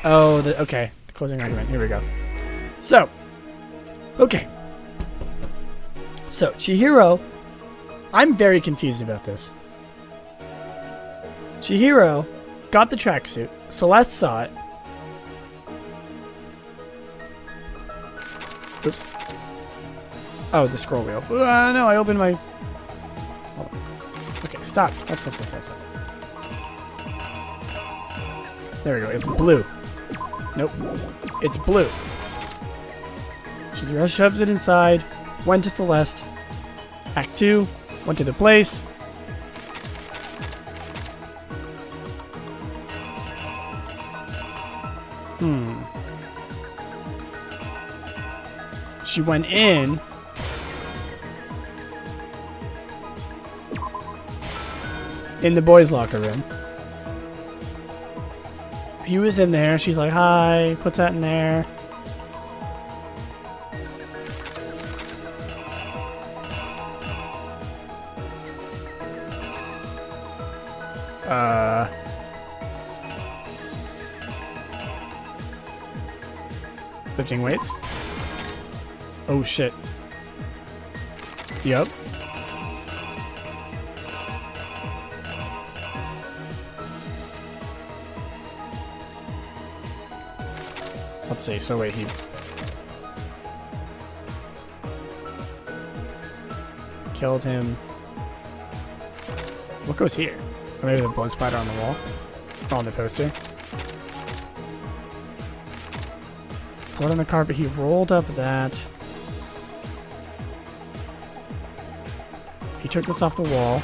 Oh, okay. The closing argument. Here we go. So, okay. So, Chihiro, I'm very confused about this. Chihiro got the tracksuit. Celeste saw it. Oops. Oh, the scroll wheel. No, I opened my... Hold on. Okay, stop. There we go. It's blue. Nope. It's blue. Chihiro shoved it inside. Went to Celeste. Act 2. Went to the place. She went in. In the boys' locker room. He was in there. She's like, hi. Puts that in there. Lifting weights. Oh shit. Yup. Let's see. So wait, he killed him. What goes here? Or maybe the blood splatter on the wall? Or on the poster? Blood on the carpet. He rolled up that. He took this off the wall.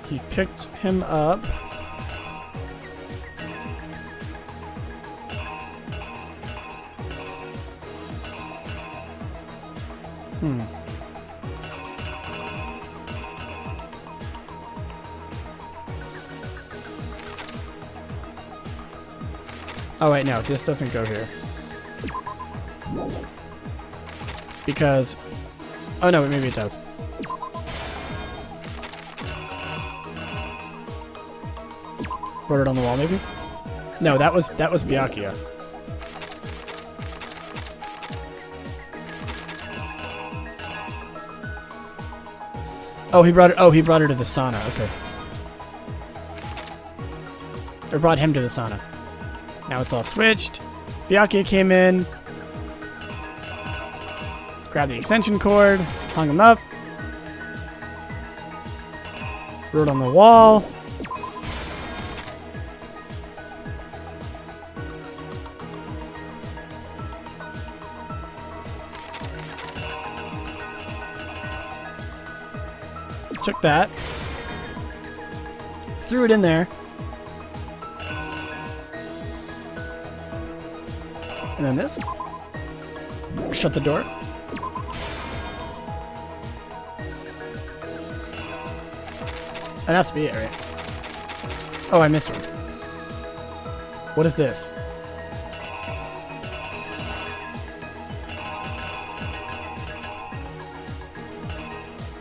He picked him up. Oh wait, no, this doesn't go here. Because... Oh no, maybe it does. Wrote it on the wall, maybe? No, that was Byakuya. Oh, he brought her to the sauna, okay. Or brought him to the sauna. Now it's all switched. Byakuya came in. Grabbed the extension cord. Hung him up. Wrote on the wall. Took that. Threw it in there. And then this. Shut the door. That has to be it, right? Oh, I missed one. What is this?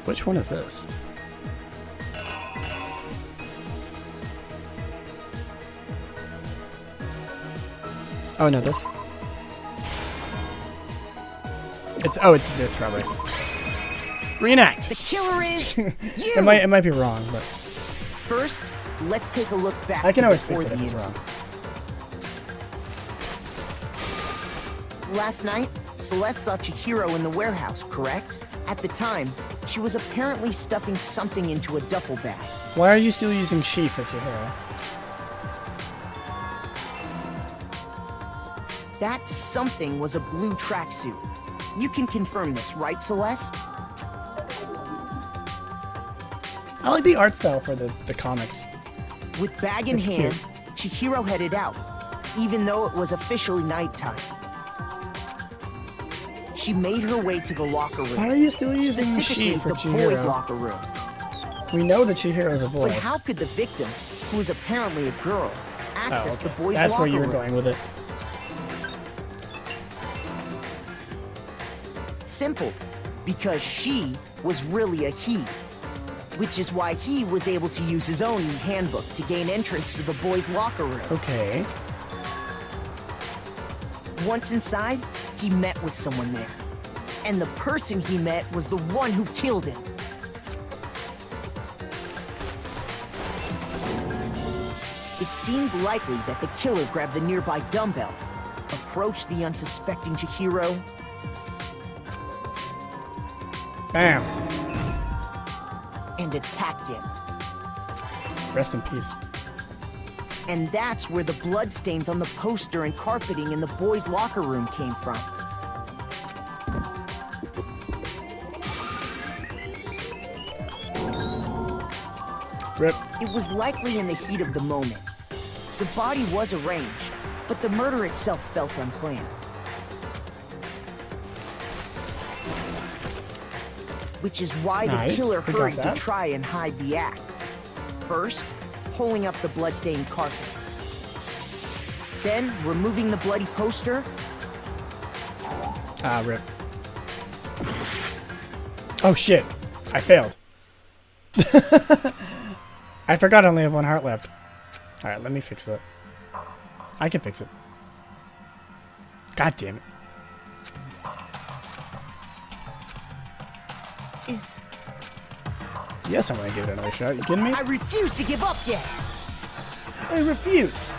Which one is this? Oh, no, this. It's this probably. Reenact. The killer is you. it might be wrong, but first, let's take a look back. I can always fix it if it's wrong. Last night, Celeste saw Chihiro in the warehouse, correct? At the time, she was apparently stuffing something into a duffel bag. Why are you still using she for Chihiro? That something was a blue tracksuit. You can confirm this, right, Celeste? I like the art style for the comics. With bag in hand, Chihiro headed out, even though it was officially nighttime. She made her way to the locker room. Why are you still using specifically she for the Chihiro? boys' locker room? We know that Chihiro is a boy. But how could the victim, who is apparently a girl, access the boys' That's locker where you were room? going with it. Simple, because she was really a he. which is why he was able to use his own handbook to gain entrance to the boys' locker room. Okay. Once inside, he met with someone there. And the person he met was the one who killed him. It seems likely that the killer grabbed the nearby dumbbell, approached the unsuspecting Chihiro, Bam. and attacked him. Rest in peace. And that's where the bloodstains on the poster and carpeting in the boys' locker room came from. Rip. It was likely in the heat of the moment. The body was arranged, but the murder itself felt unplanned. Which is why the Nice. killer We got hurried to that. try and hide the act. First, pulling up the bloodstained carpet. Then, removing the bloody poster. Ah, rip. Oh shit. I failed. I forgot I only have one heart left. Alright, let me fix that. I can fix it. God damn it. Yes, I'm gonna give it another shot. You kidding me? I refuse to give up yet! I refuse.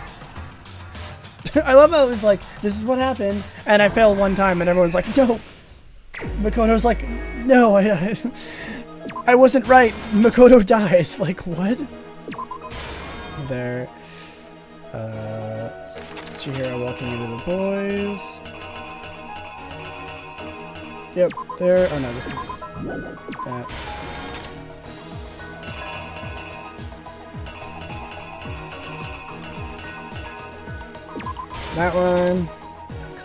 I love how it was like, this is what happened, and I failed one time, and everyone's like, no. Makoto's like, no, I wasn't right. Makoto dies. Like, what? There. Chihiro walking into the boys. Yep, there. Oh no, this is that. That one.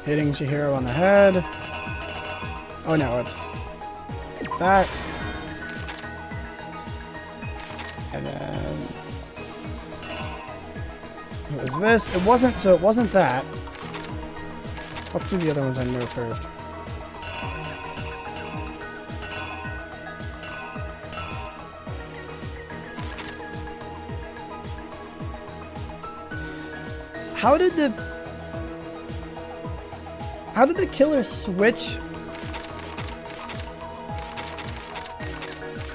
Hitting Chihiro on the head. Oh no, it's that. And then it was this. It wasn't, so it wasn't that. Let's do the other ones I know first. How did the killer switch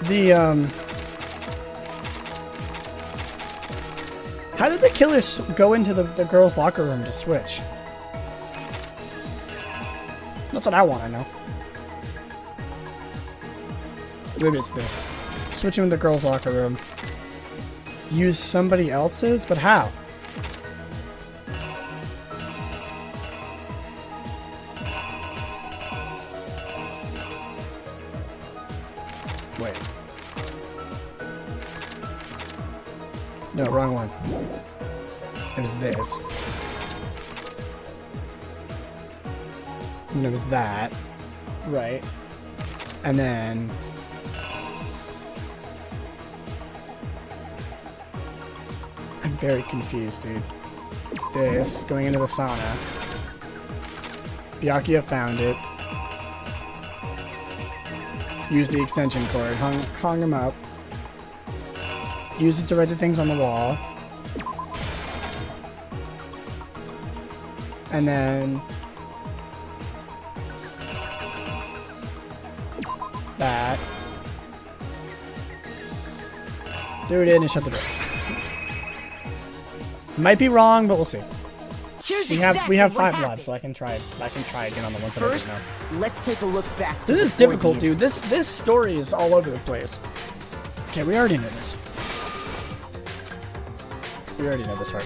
the how did the killer go into the girls' locker room to switch? That's what I want to know. Maybe it's this. Switch into the girls' locker room. Use somebody else's, but how? Wait. No, wrong one. It was this. And it was that. Right. And then... I'm very confused, dude. This, going into the sauna. Byakuya found it. Used the extension cord, hung him up. Used it to write the things on the wall. And then... that. Threw it in and shut the door. Might be wrong, but we'll see. We have 5 left, so I can try again on the ones that I didn't know. Let's take a look back. This is difficult, dude. This story is all over the place. Okay, we already know this. We already know this part.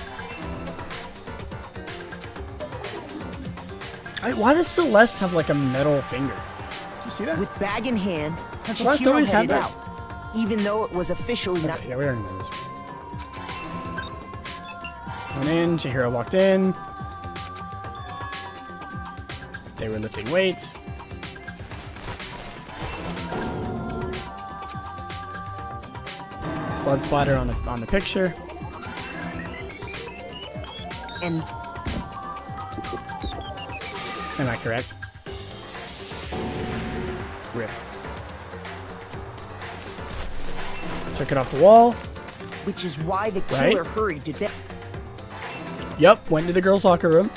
Why does Celeste have like a metal finger? Do you see that? With bag in hand, Has Celeste Chihiro always had headed that? out, even though it was officially not. Okay, yeah, we already know this. Went in, Chihiro walked in. They were lifting weights. Blood splatter on the picture. And Am I correct? Rip. Took it off the wall. Which is why the killer hurried to death. Yep, went to the girls' locker room.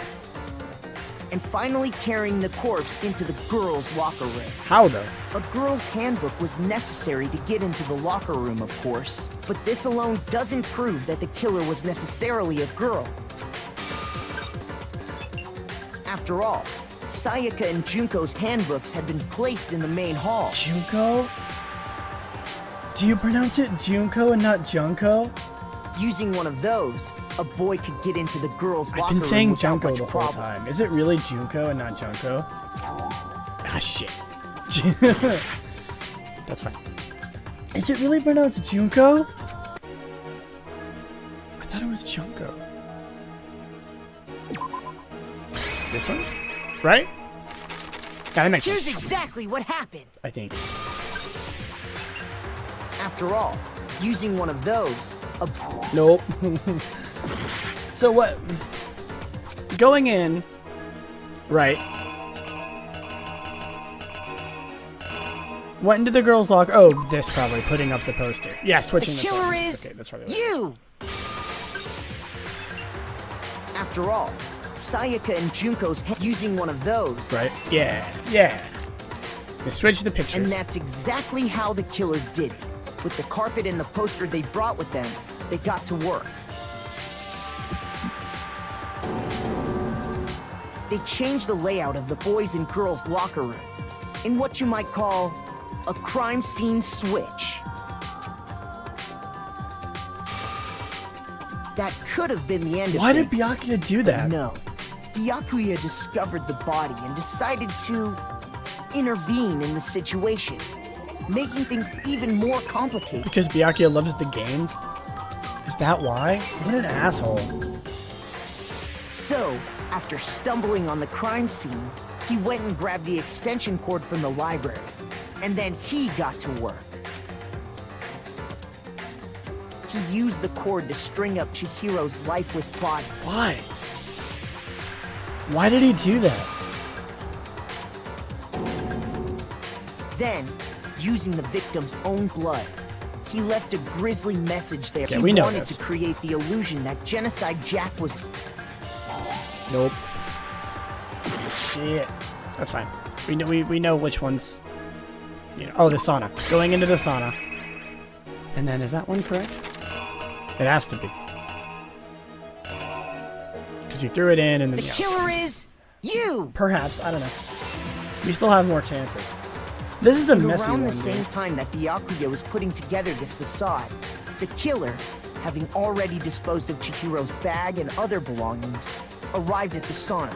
And finally carrying the corpse into the girls' locker room. How though? A girl's handbook was necessary to get into the locker room, of course. But this alone doesn't prove that the killer was necessarily a girl. After all, Sayaka and Junko's handbooks had been placed in the main hall. Junko? Do you pronounce it Junko and not Junko? Using one of those, a boy could get into the girls' locker room. I've been saying without Junko much the whole problem. time. Is it really Junko and not Junko? Ah, shit. That's fine. Is it really pronounced Junko? I thought it was Junko. This one? Right? Gotta make Here's exactly what happened. I think. After all, using one of those, Nope. So what? Going in, right? Went into the girls' locker. Oh, this probably putting up the poster. Yeah, switching the the killer poster. is Okay, that's probably what you. After all, Sayaka and Junko's using one of those. Right? Yeah, yeah. They switched the pictures. And that's exactly how the killer did it. With the carpet and the poster they brought with them, they got to work. They changed the layout of the boys' and girls' locker room in what you might call a crime scene switch. That could have been the end of Why did things. Byakuya do that? No. Byakuya discovered the body and decided to intervene in the situation, making things even more complicated. Because Byakuya loves the game? Is that why? What an asshole. So, after stumbling on the crime scene, he went and grabbed the extension cord from the library. And then he got to work. He used the cord to string up Chihiro's lifeless body. Why? Why did he do that? Then, using the victim's own blood, he left a grisly message there. Yeah, He we know wanted this. to create the illusion that Genocide Jack was... Nope. Shit. That's fine. We know which ones. You know. Oh, the sauna. Going into the sauna. And then is that one correct? It has to be. Because he threw it in and then The killer is you! Perhaps, I don't know. We still have more chances. This is a And messy around one. the same Dude. time that Byakuya was putting together this facade, the killer, having already disposed of Chihiro's bag and other belongings, arrived at the sauna.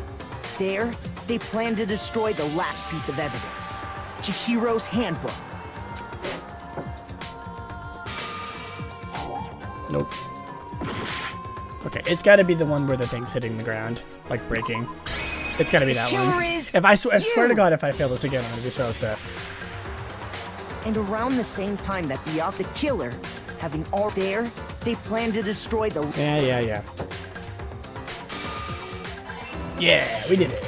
There, they planned to destroy the last piece of evidence, Chihiro's handbook. Nope. Okay, it's got to be the one where the thing's hitting the ground, like breaking. It's got to be that Killer one. is If I swear to you! God, if I fail this again, I'm gonna be so upset. And around the same time that the killer, having all there, they planned to destroy the... Yeah. Yeah, we did it.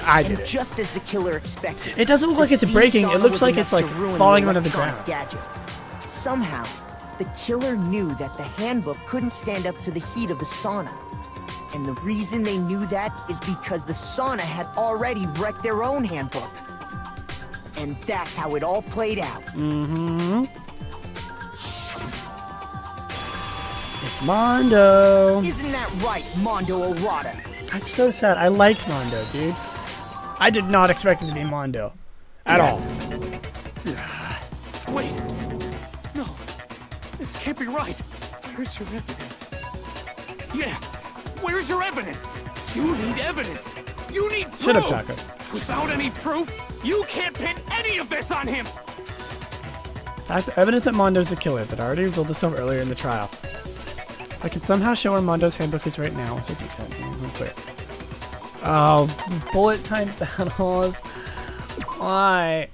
I did And it. just as the killer expected, It doesn't look the like it's steam breaking. It sauna looks was like enough it's like to ruin falling the onto the electronic ground. gadget. Somehow, the killer knew that the handbook couldn't stand up to the heat of the sauna. And the reason they knew that is because the sauna had already wrecked their own handbook. And that's how it all played out. Mm-hmm. It's Mondo. Isn't that right, Mondo Orada? That's so sad. I liked Mondo, dude. I did not expect it to be Mondo. At all. Wait! No! This can't be right! Where's your evidence? Yeah! Where's your evidence? You need evidence! You need proof! Shut up, Taco. Without any proof, you can't pin any of this on him! Evidence that Mondo's a killer that I already revealed this stuff earlier in the trial. If I could somehow show where Mondo's handbook is right now. So clear. Oh, bullet time battles. Why?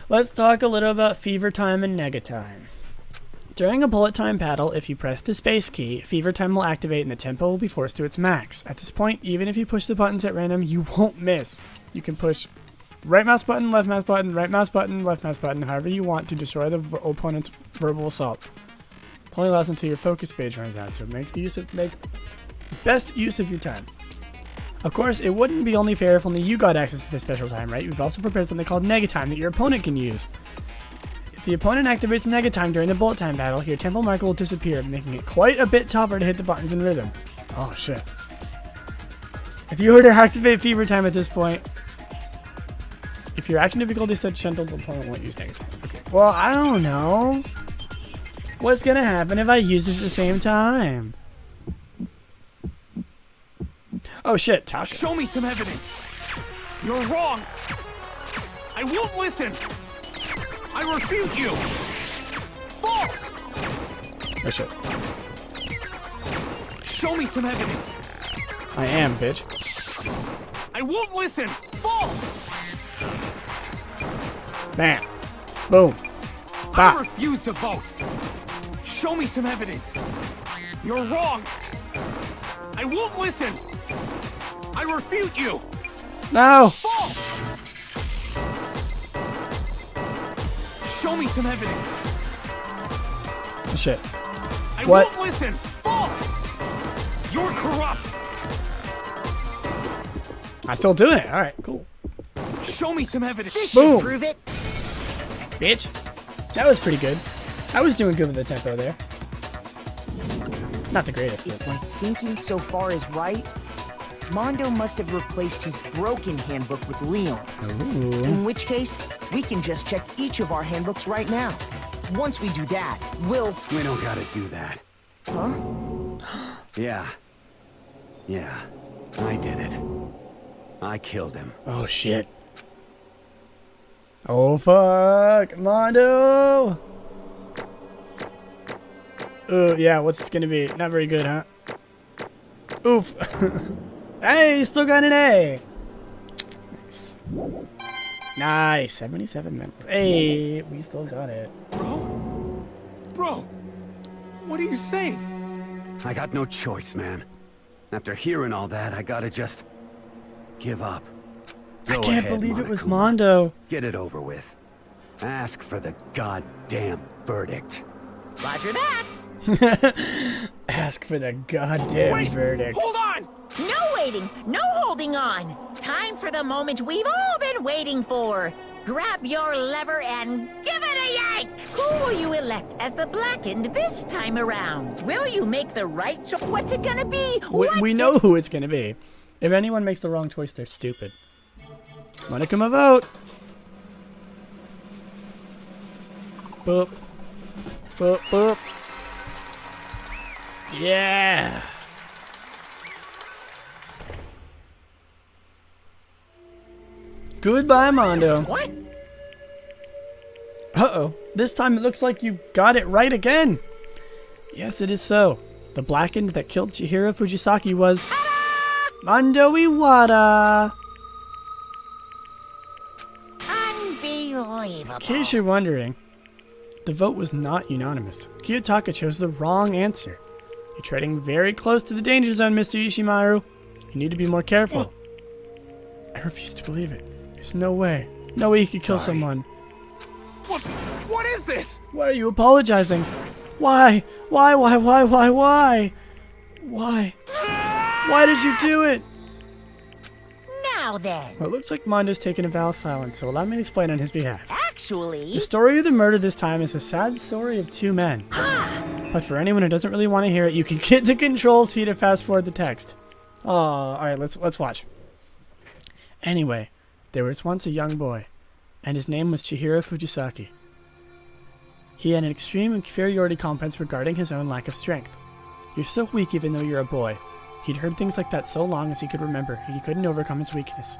Let's talk a little about fever time and nega time. During a bullet time battle, if you press the space key, fever time will activate and the tempo will be forced to its max. At this point, even if you push the buttons at random, you won't miss. You can push right mouse button, left mouse button, right mouse button, left mouse button, however you want to destroy the opponent's verbal assault. Only lasts until your focus page runs out, so make best use of your time. Of course, it wouldn't be only fair if only you got access to this special time, right? We've also prepared something called Negatime that your opponent can use. If the opponent activates Negatime during the bullet time battle, your tempo marker will disappear, making it quite a bit tougher to hit the buttons in rhythm. Oh shit. If you were to activate Fever Time at this point, if your action difficulty is set gentle, the opponent won't use Negatime. Okay. Well, I don't know. What's gonna happen if I use it at the same time? Oh shit, Taka. Show me some evidence. You're wrong. I won't listen. I refute you. False. Oh shit. Show me some evidence. I am, bitch. I won't listen. False. Bam. Boom. I Bop. refuse to vote. Show me some evidence. You're wrong. I won't listen. I refute you. No. False. Show me some evidence. Oh shit. I What? won't listen. False. You're corrupt. I'm still doing it. All right, cool. Show me some evidence. This Boom. should prove it. Bitch. That was pretty good. I was doing good with the tempo there. Not the greatest, but If my thinking so far is right, Mondo must have replaced his broken handbook with Leon's. Ooh. In which case, we can just check each of our handbooks right now. Once we do that, we'll... We don't gotta do that. Huh? Yeah. Yeah. I did it. I killed him. Oh shit. Oh fuck, Mondo. Yeah, what's this gonna be? Not very good, huh? Oof. Hey, still got an A. Nice. Nice, 77 medals. Hey, we still got it. Bro, what are you saying? I got no choice, man. After hearing all that, I gotta just give up. I Go can't ahead, believe it was Monokuma. Mondo. Get it over with. Ask for the goddamn verdict. Roger that. Ask for the goddamn Wait, verdict. hold on! No waiting, no holding on. Time for the moment we've all been waiting for. Grab your lever and give it a yank! Who will you elect as the Blackened this time around? Will you make the right choice? What's it gonna be? We know who it's gonna be. If anyone makes the wrong choice, they're stupid. Monokuma vote! Boop. Boop, boop. Yeah! Goodbye, Mondo. What? Uh-oh. This time it looks like you got it right again. Yes, it is so. The Blackened that killed Chihiro Fujisaki was... Mondo Iwata! Unbelievable. In case you're wondering, the vote was not unanimous. Kiyotaka chose the wrong answer. You're treading very close to the danger zone, Mr. Ishimaru. You need to be more careful. I refuse to believe it. There's no way. No way you could kill someone. What is this? Why are you apologizing? Why? Why? Why did you do it? Now then, Well, it looks like Mondo's taken a vow of silence, so allow me to explain on his behalf. actually... The story of the murder this time is a sad story of two men. But for anyone who doesn't really want to hear it, you can get the controls key to fast forward the text. Oh, alright, let's watch. Anyway, there was once a young boy, and his name was Chihiro Fujisaki. He had an extreme inferiority complex regarding his own lack of strength. You're so weak even though you're a boy. He'd heard things like that so long as he could remember, and he couldn't overcome his weakness.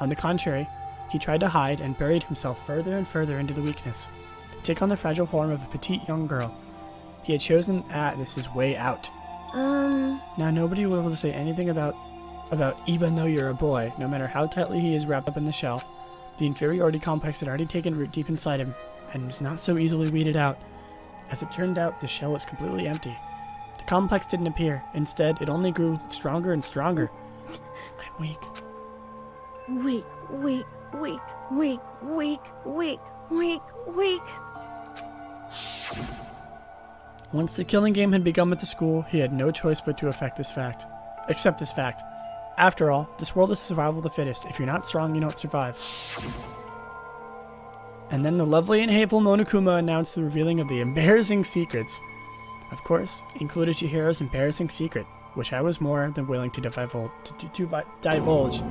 On the contrary, he tried to hide and buried himself further and further into the weakness, to take on the fragile form of a petite young girl. He had chosen that as his way out. Now nobody will be able to say anything about even though you're a boy, no matter how tightly he is wrapped up in the shell. The inferiority complex had already taken root deep inside him, and was not so easily weeded out. As it turned out, the shell was completely empty. The complex didn't appear. Instead, it only grew stronger and stronger. I'm weak. Weak, weak, weak, weak, weak, weak, weak, weak. Once the killing game had begun with the school, he had no choice but to accept this fact. After all, this world is survival of the fittest. If you're not strong, you don't survive. And then the lovely and hateful Monokuma announced the revealing of the embarrassing secrets. Of course, included Chihiro's embarrassing secret, which I was more than willing to divulge.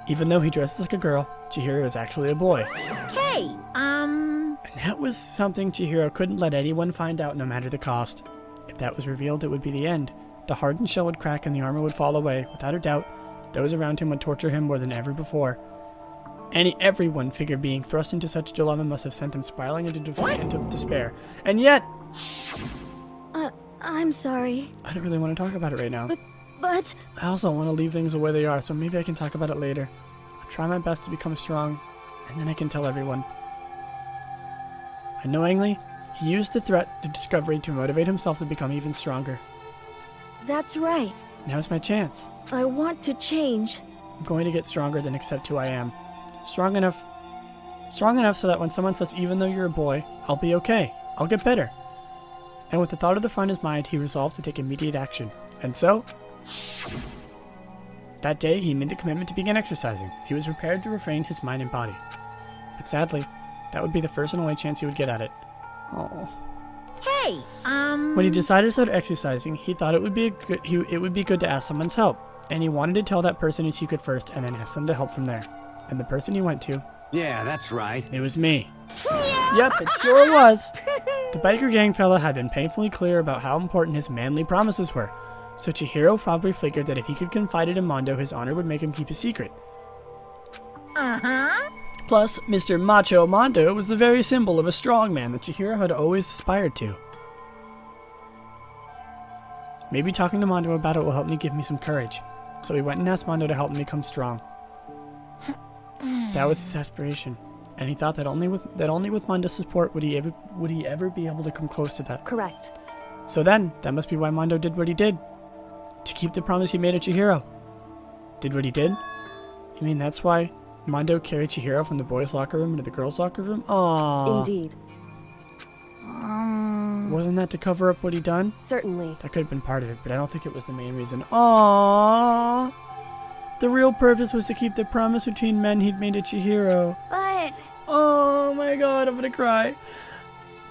Even though he dresses like a girl, Chihiro is actually a boy. Hey, And that was something Chihiro couldn't let anyone find out, no matter the cost. If that was revealed, it would be the end. The hardened shell would crack and the armor would fall away. Without a doubt, those around him would torture him more than ever before. Everyone figured being thrust into such a dilemma must have sent him spiraling into despair. And yet... I'm sorry. I don't really want to talk about it right now. But... I also want to leave things the way they are, so maybe I can talk about it later. I'll try my best to become strong, and then I can tell everyone. Unknowingly, he used the threat to discovery to motivate himself to become even stronger. That's right. Now's my chance. I want to change. I'm going to get stronger than accept who I am. Strong enough so that when someone says, even though you're a boy, I'll be okay. I'll get better. And with the thought of the front in his mind, he resolved to take immediate action. And so, that day he made the commitment to begin exercising. He was prepared to refrain his mind and body. But sadly, that would be the first and only chance he would get at it. Oh. hey, When he decided to start exercising, he thought it would be good to ask someone's help. And he wanted to tell that person his secret first and then ask them to help from there. And the person he went to, Yeah, that's right. it was me. Yep, it sure was. The biker gang fella had been painfully clear about how important his manly promises were, so Chihiro probably figured that if he could confide it in Mondo, his honor would make him keep a secret. uh-huh. Plus, Mr. Macho Mondo was the very symbol of a strong man that Chihiro had always aspired to. Maybe talking to Mondo about it will help me give me some courage. So he went and asked Mondo to help him become strong. That was his aspiration, and he thought that only with Mondo's support would he ever be able to come close to that. Correct. So then, that must be why Mondo did what he did. To keep the promise he made to Chihiro. Did what he did? You mean that's why Mondo carried Chihiro from the boys' locker room into the girls' locker room? Aww. Indeed. Wasn't that to cover up what he'd done? Certainly. That could have been part of it, but I don't think it was the main reason. Aww. The real purpose was to keep the promise between men he'd made to Chihiro. But... Oh my god, I'm gonna cry.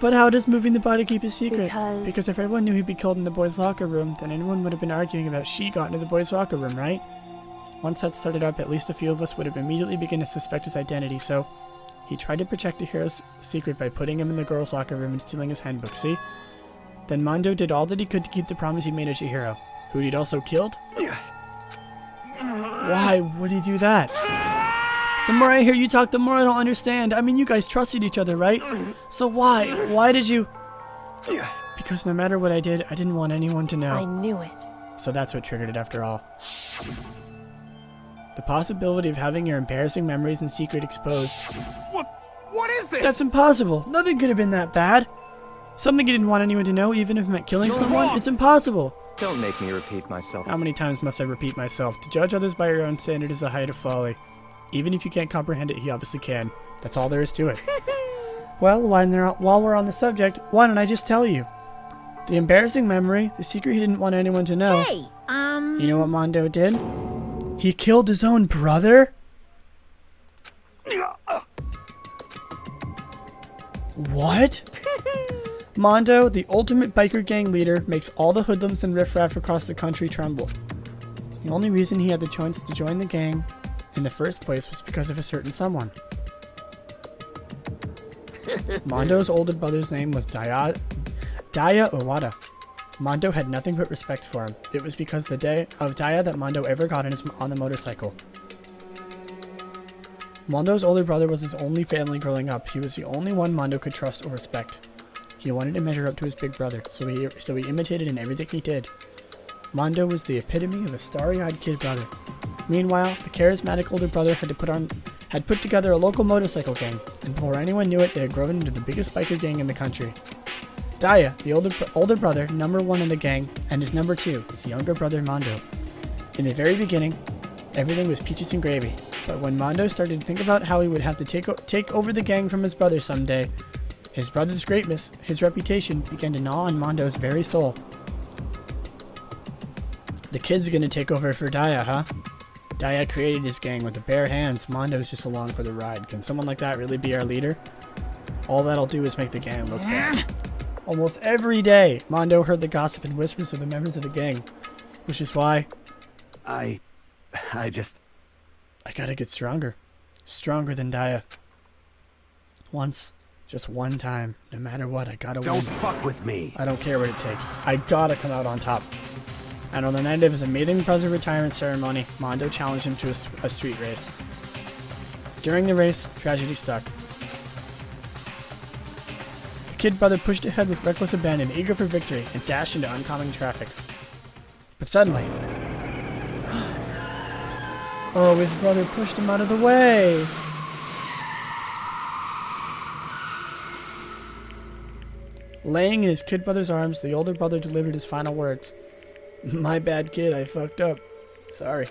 But how does moving the body keep a secret? Because if everyone knew he'd be killed in the boys' locker room, then anyone would have been arguing about she got into the boys' locker room, right? Once that started up, at least a few of us would have immediately begun to suspect his identity, so he tried to protect Chihiro's secret by putting him in the girls' locker room and stealing his handbook, see? Then Mondo did all that he could to keep the promise he made to Chihiro, who he'd also killed? Why would he do that? The more I hear you talk, the more I don't understand. I mean, you guys trusted each other, right? So why? Why did you... Because no matter what I did, I didn't want anyone to know. I knew it. So that's what triggered it after all. The possibility of having your embarrassing memories in secret exposed. What is this? That's impossible. Nothing could have been that bad. Something you didn't want anyone to know, even if it meant killing someone. wrong. It's impossible. Don't make me repeat myself. How many times must I repeat myself? To judge others by your own standard is a height of folly. Even if you can't comprehend it, he obviously can. That's all there is to it. Well, while we're on the subject, why don't I just tell you? The embarrassing memory, the secret he didn't want anyone to know. Hey, You know what Mondo did? He killed his own brother? What? Mondo, the ultimate biker gang leader, makes all the hoodlums and riffraff across the country tremble. The only reason he had the choice to join the gang in the first place was because of a certain someone. Mondo's older brother's name was Daya Owada. Mondo had nothing but respect for him. It was because the day of Daya that Mondo ever got on the motorcycle. Mondo's older brother was his only family growing up. He was the only one Mondo could trust or respect. He wanted to measure up to his big brother, so he imitated in everything he did. Mondo was the epitome of a starry-eyed kid brother. Meanwhile, the charismatic older brother had put together a local motorcycle gang, and before anyone knew it, they had grown into the biggest biker gang in the country. Daya, the older brother, number one in the gang, and his number two, his younger brother Mondo. In the very beginning, everything was peaches and gravy, but when Mondo started to think about how he would have to take over the gang from his brother someday, His brother's greatness, his reputation, began to gnaw on Mondo's very soul. The kid's gonna take over for Daya, huh? Daya created his gang with the bare hands. Mondo's just along for the ride. Can someone like that really be our leader? All that'll do is make the gang look bad. Almost every day, Mondo heard the gossip and whispers of the members of the gang, which is why I gotta get stronger. Stronger than Daya. Once. Just one time. No matter what, I gotta win. Don't fuck with me. I don't care what it takes. I gotta come out on top. And on the night of his amazing brother retirement ceremony, Mondo challenged him to a street race. During the race, tragedy struck. The kid brother pushed ahead with reckless abandon, eager for victory, and dashed into oncoming traffic. But suddenly... oh, his brother pushed him out of the way! Laying in his kid brother's arms, the older brother delivered his final words. My bad, kid, I fucked up. Sorry.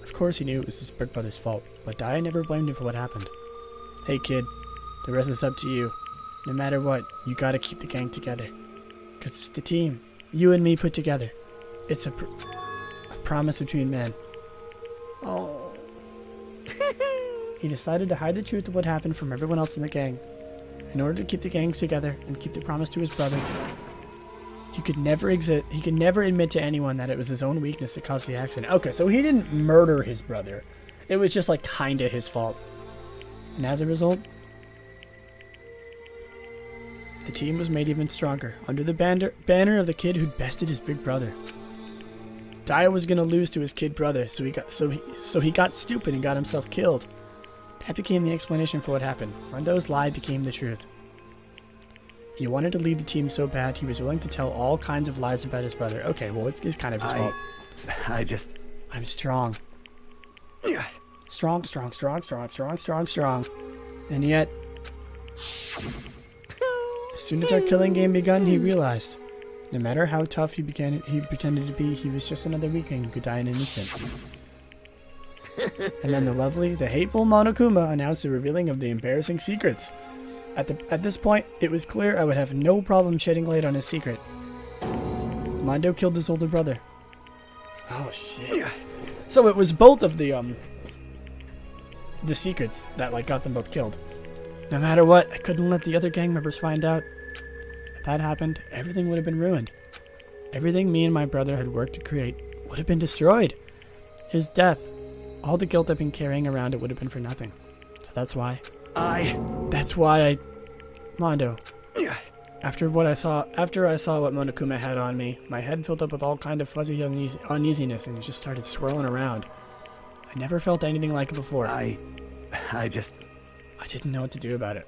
Of course he knew it was his big brother's fault, but Daya never blamed him for what happened. Hey kid, the rest is up to you. No matter what, you gotta keep the gang together. Cause it's the team, you and me put together. It's a promise between men. Oh. He decided to hide the truth of what happened from everyone else in the gang. In order to keep the gang together and keep the promise to his brother, he could never admit to anyone that it was his own weakness that caused the accident. Okay, so he didn't murder his brother. It was just like kinda his fault. And as a result, the team was made even stronger under the banner of the kid who'd bested his big brother. Daya was gonna lose to his kid brother, so he got stupid and got himself killed. That became the explanation for what happened. Mondo's lie became the truth. He wanted to lead the team so bad he was willing to tell all kinds of lies about his brother. Okay, well, it's kind of his fault. I'm strong. Strong. And yet, as soon as our killing game begun, he realized, no matter how tough he pretended to be, he was just another weakling who could die in an instant. And then the hateful Monokuma announced the revealing of the embarrassing secrets. At this point, it was clear I would have no problem shedding light on his secret. Mondo killed his older brother. Oh shit. So it was both of the secrets that got them both killed. No matter what, I couldn't let the other gang members find out. If that happened, everything would have been ruined. Everything me and my brother had worked to create would have been destroyed. His death, all the guilt I've been carrying around it would have been for nothing. So that's why Mondo. After I saw what Monokuma had on me, my head filled up with all kind of fuzzy uneasiness and it just started swirling around. I never felt anything like it before. I didn't know what to do about it.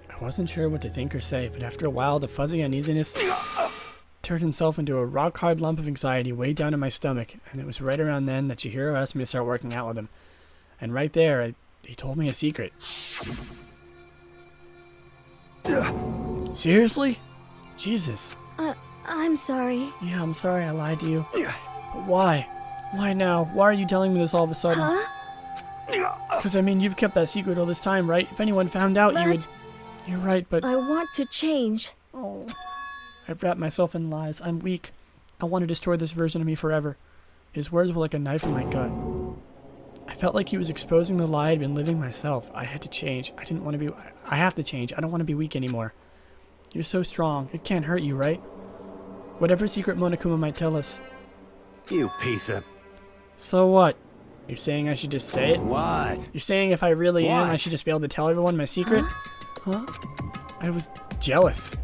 I wasn't sure what to think or say, but after a while the fuzzy uneasiness turned himself into a rock-hard lump of anxiety way down in my stomach, and it was right around then that Chihiro asked me to start working out with him. And right there, he told me a secret. Seriously? Jesus. I'm sorry. Yeah, I'm sorry I lied to you. But why? Why now? Why are you telling me this all of a sudden? Huh? Because, I mean, you've kept that secret all this time, right? If anyone found out, you would... You're right, but... I want to change. Oh. I've wrapped myself in lies. I'm weak. I want to destroy this version of me forever. His words were like a knife in my gut. I felt like he was exposing the lie I'd been living myself. I had to change. I didn't want to be... I have to change. I don't want to be weak anymore. You're so strong. It can't hurt you, right? Whatever secret Monokuma might tell us. You piece of... So what? You're saying I should just say it? What? You're saying if I really am, I should just be able to tell everyone my secret? Huh? I was jealous.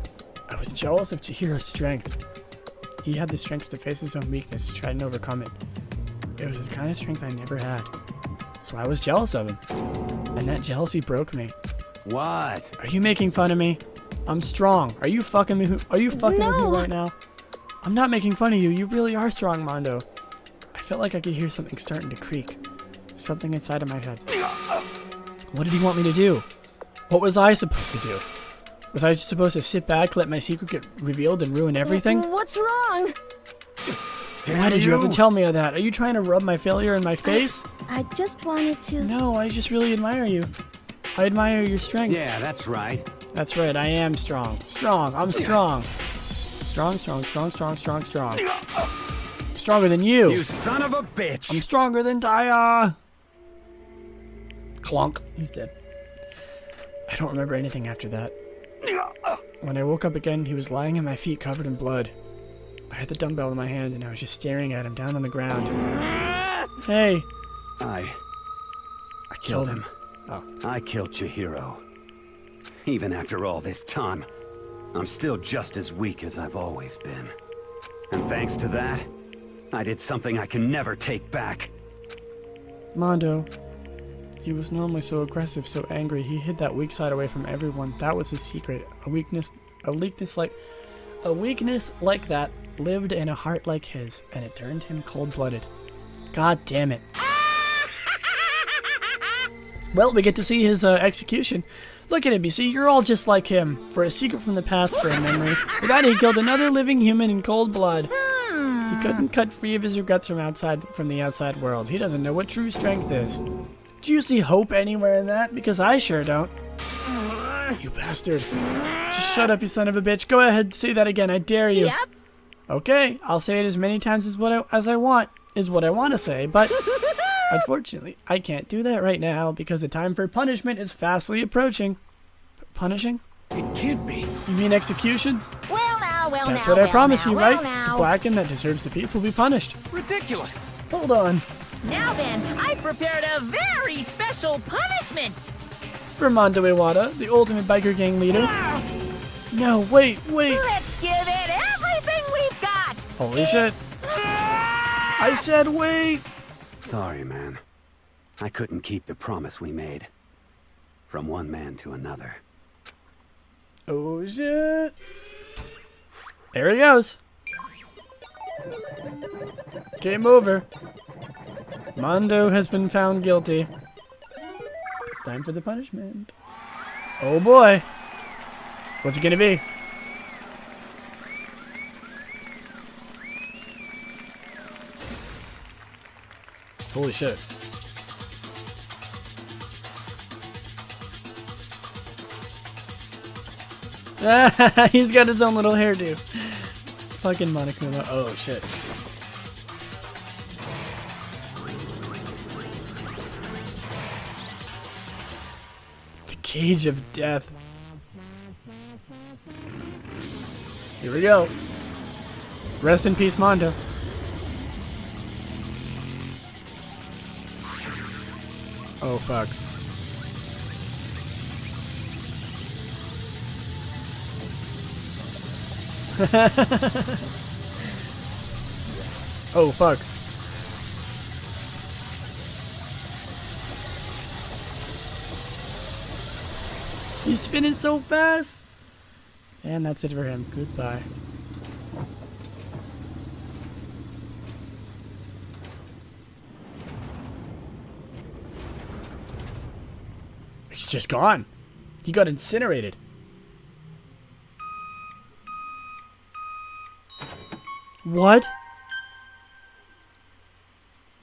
I was jealous of Chihiro's strength. He had the strength to face his own weakness, to try and overcome it. It was the kind of strength I never had. So I was jealous of him. And that jealousy broke me. What? Are you making fun of me? I'm strong. Are you fucking me? Are you fucking with me right now? I'm not making fun of you. You really are strong, Mondo. I felt like I could hear something starting to creak. Something inside of my head. What did he want me to do? What was I supposed to do? Was I just supposed to sit back, let my secret get revealed and ruin everything? What's wrong? Why did you have to tell me of that? Are you trying to rub my failure in my face? I just wanted to... No, I just really admire you. I admire your strength. Yeah, that's right. That's right, I am strong. Strong, I'm strong. Strong. Stronger than you. You son of a bitch! I'm stronger than Daya. Clunk. He's dead. I don't remember anything after that. When I woke up again, he was lying at my feet covered in blood. I had the dumbbell in my hand and I was just staring at him down on the ground. Hey. I killed him. Oh. I killed Chihiro. Even after all this time, I'm still just as weak as I've always been. And thanks to that, I did something I can never take back. Mondo. He was normally so aggressive, so angry. He hid that weak side away from everyone. That was his secret. A weakness like that lived in a heart like his, and it turned him cold-blooded. God damn it. Well, we get to see his execution. Look at him, you see, you're all just like him. For a secret from the past, for a memory. With that, he killed another living human in cold blood. He couldn't cut free of his regrets from the outside world. He doesn't know what true strength is. Do you see hope anywhere in that? Because I sure don't. You bastard. Just shut up, you son of a bitch. Go ahead, say that again, I dare you. Yep. Okay, I'll say it as many times as I want to say, but unfortunately, I can't do that right now because the time for punishment is fastly approaching. Punishing? It can't be. You mean execution? Well now, That's what I promise you, right? Well The Blacken that deserves the peace will be punished. Ridiculous. Hold on. Now then, I prepared a very special punishment. For Mondo Iwata, the ultimate biker gang leader. No, wait. Let's give it everything we've got. Holy shit. I said wait. Sorry, man. I couldn't keep the promise we made. From one man to another. Oh shit. There he goes. Game over. Mondo has been found guilty. It's time for the punishment. Oh boy. What's it gonna be? Holy shit. He's got his own little hairdo. Fucking Monokuma. Oh shit. The Cage of Death. Here we go. Rest in peace, Mondo. Oh fuck. Oh fuck. He's spinning so fast. And that's it for him. Goodbye. He's just gone. He got incinerated. What?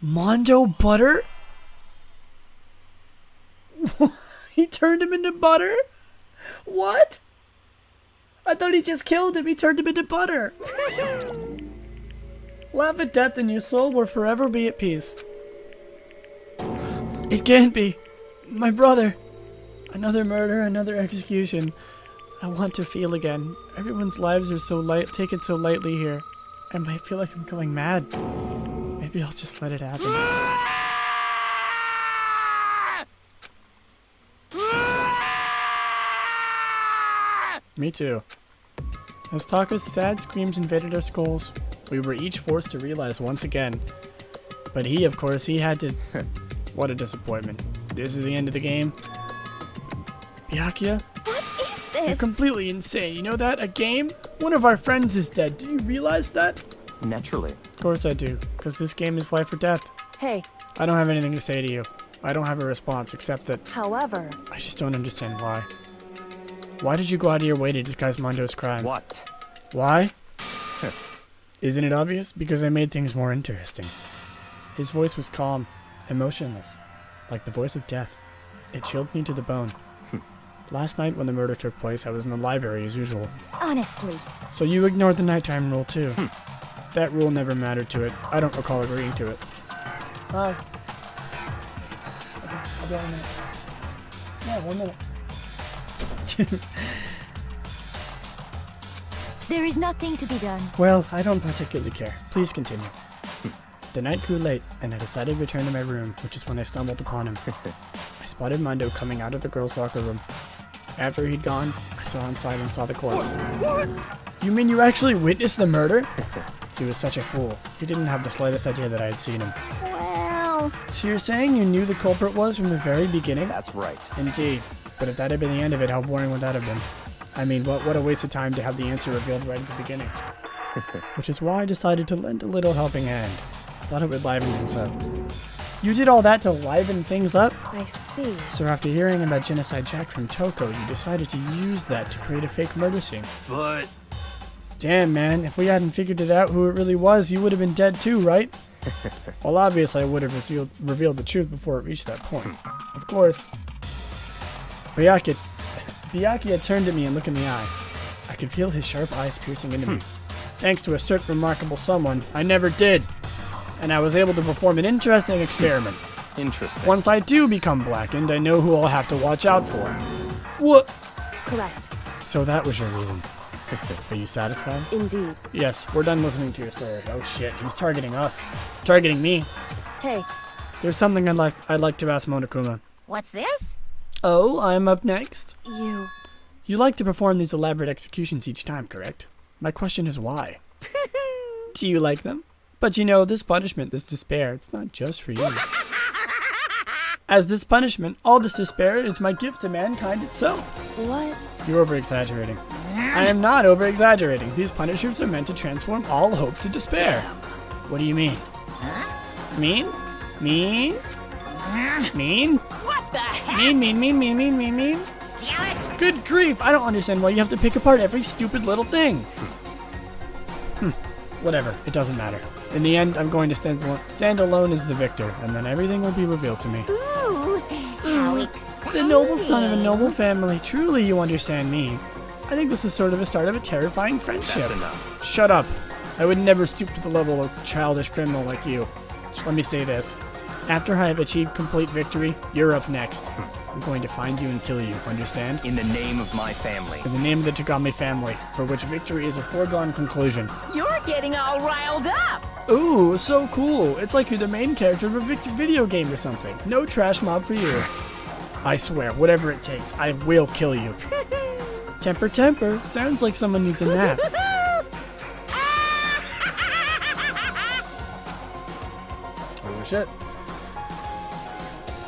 Mondo butter? He turned him into butter? What? I thought he just killed him. He turned him into butter. Laugh at death and your soul will forever be at peace. It can't be. My brother. Another murder, another execution. I want to feel again. Everyone's lives are taken so lightly here. I might feel like I'm going mad. Maybe I'll just let it happen. Me too. As Taka's sad screams invaded our skulls, we were each forced to realize once again. But he, of course, he had to... What a disappointment. This is the end of the game. Byakuya? What is this? You're completely insane. You know that? A game? One of our friends is dead. Do you realize that? Naturally. Of course I do. Because this game is life or death. Hey, I don't have anything to say to you. I don't have a response except that however... I just don't understand why. Why did you go out of your way to disguise Mondo's crime? What? Why? Isn't it obvious? Because I made things more interesting. His voice was calm, emotionless, like the voice of death. It chilled me to the bone. Last night when the murder took place, I was in the library as usual. Honestly. So you ignored the nighttime rule too. That rule never mattered to it. I don't recall agreeing to it. Hi. Okay, I'll be out in a minute. Yeah, 1 minute. There is nothing to be done. Well, I don't particularly care. Please continue. The night grew late, and I decided to return to my room, which is when I stumbled upon him. I spotted Mondo coming out of the girls' locker room. After he'd gone, I saw inside and saw the corpse. What? You mean you actually witnessed the murder? He was such a fool. He didn't have the slightest idea that I had seen him. Well... So you're saying you knew the culprit was from the very beginning? That's right. Indeed. But if that had been the end of it, how boring would that have been? I mean, what a waste of time to have the answer revealed right at the beginning. Which is why I decided to lend a little helping hand. I thought it would liven things up. You did all that to liven things up? I see. So after hearing about Genocide Jack from Toko, you decided to use that to create a fake murder scene. But... Damn, man, if we hadn't figured it out who it really was, you would have been dead too, right? Well, obviously I would have revealed the truth before it reached that point. Of course. Byakuya had turned at me and looked in the eye. I could feel his sharp eyes piercing into me. Thanks to a certain remarkable someone, I never did. And I was able to perform an interesting experiment. Interesting. Once I do become blackened, I know who I'll have to watch out for. What? Correct. So that was your reason. Are you satisfied? Indeed. Yes, we're done listening to your story. Oh shit, he's targeting us. Targeting me. Hey. There's something I'd like to ask Monokuma. What's this? Oh, I'm up next. You... You like to perform these elaborate executions each time, correct? My question is why? Do you like them? But you know, this punishment, this despair, it's not just for you. As this punishment, all this despair is my gift to mankind itself. What? You're over-exaggerating. I am not over-exaggerating. These punishments are meant to transform all hope to despair. What do you mean? Huh? Mean? Mean? Mean? What the heck? Mean? Damn it! Good grief, I don't understand why you have to pick apart every stupid little thing. Whatever, it doesn't matter. In the end, I'm going to stand alone as the victor, and then everything will be revealed to me. Ooh, how exciting! The noble son of a noble family. Truly, you understand me. I think this is sort of the start of a terrifying friendship. That's enough. Shut up. I would never stoop to the level of a childish criminal like you. Just let me say this. After I have achieved complete victory, you're up next. I'm going to find you and kill you, understand? In the name of my family. In the name of the Tagami family, for which victory is a foregone conclusion. You're getting all riled up! Ooh, so cool. It's like you're the main character of a video game or something. No trash mob for you. I swear, whatever it takes, I will kill you. Temper. Sounds like someone needs a nap. Oh shit.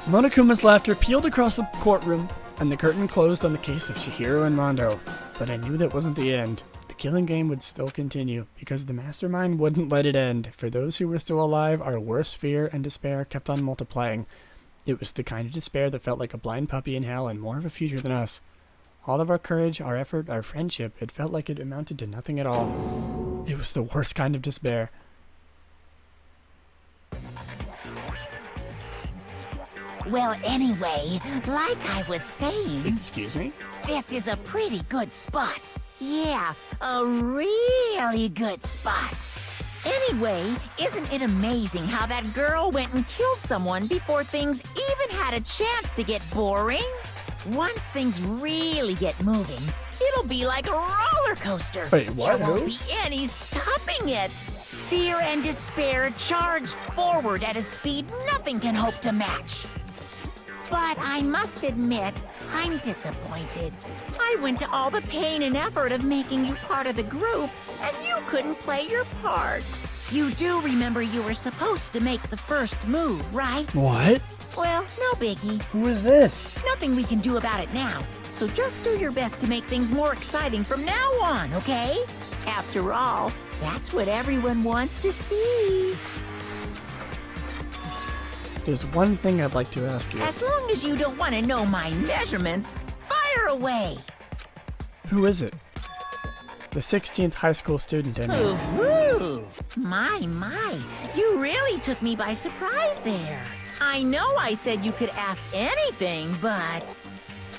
Monokuma's laughter peeled across the courtroom, and the curtain closed on the case of Chihiro and Mondo. But I knew that wasn't the end. The killing game would still continue, because the mastermind wouldn't let it end. For those who were still alive, our worst fear and despair kept on multiplying. It was the kind of despair that felt like a blind puppy in hell and more of a future than us. All of our courage, our effort, our friendship, it felt like it amounted to nothing at all. It was the worst kind of despair. Well, anyway, like I was saying, Excuse me? this is a pretty good spot. Yeah, a really good spot. Anyway, isn't it amazing how that girl went and killed someone before things even had a chance to get boring? Once things really get moving, it'll be like a roller coaster. Wait, what? There won't Who? be any stopping it. Fear and despair charge forward at a speed nothing can hope to match. But I must admit, I'm disappointed. I went to all the pain and effort of making you part of the group, and you couldn't play your part. You do remember you were supposed to make the first move, right? What? Well, no biggie. Who is this? Nothing we can do about it now. So just do your best to make things more exciting from now on, okay? After all, that's what everyone wants to see. There's one thing I'd like to ask you. As long as you don't want to know my measurements, fire away. Who is it? The 16th high school student, I mean. Ooh, my, you really took me by surprise there. I know I said you could ask anything, but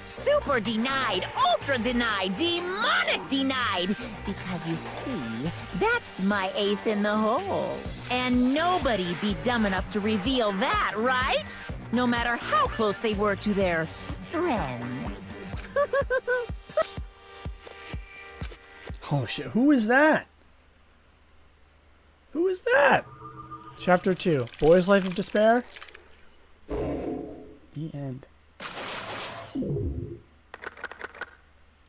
super denied, ultra denied, demonic denied. Because you see, that's my ace in the hole. And nobody be dumb enough to reveal that, right? No matter how close they were to their friends. Oh shit, who is that? Who is that? Chapter 2, Boy's Life of Despair? The end.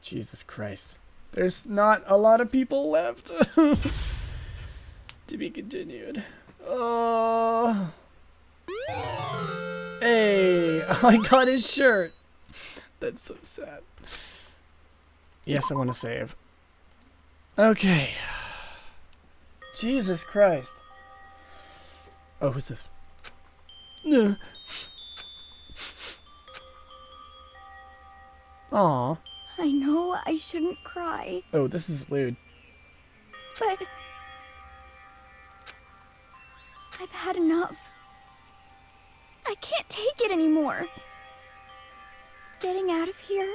Jesus Christ. There's not a lot of people left. To be continued. Oh. Hey, I got his shirt. That's so sad. Yes, I want to save. Okay. Jesus Christ. Oh, who's this? No. Aw. I know I shouldn't cry, Oh, this is lewd. but I've had enough. I can't take it anymore. Getting out of here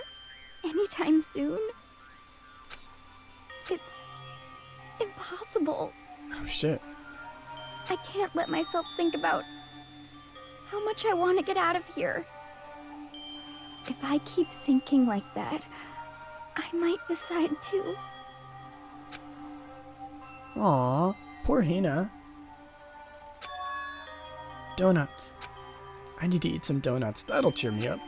anytime soon, it's impossible. Oh, shit. I can't let myself think about how much I want to get out of here. If I keep thinking like that, I might decide to. Aw, poor Hina. Donuts. I need to eat some donuts. That'll cheer me up.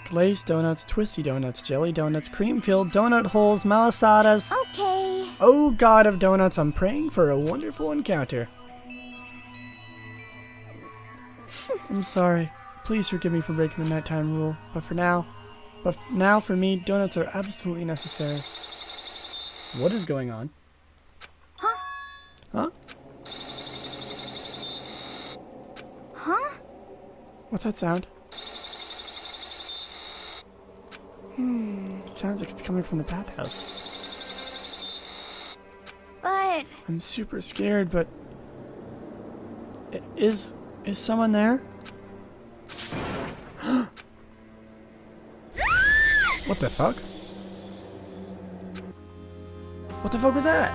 Glazed donuts, twisty donuts, jelly donuts, cream-filled donut holes, malasadas. Okay. Oh God of donuts, I'm praying for a wonderful encounter. I'm sorry. Please forgive me for breaking the nighttime rule. But now for me, donuts are absolutely necessary. What is going on? Huh? Huh? Huh? What's that sound? It sounds like it's coming from the bathhouse. But I'm super scared, but is someone there? What the fuck? What the fuck was that?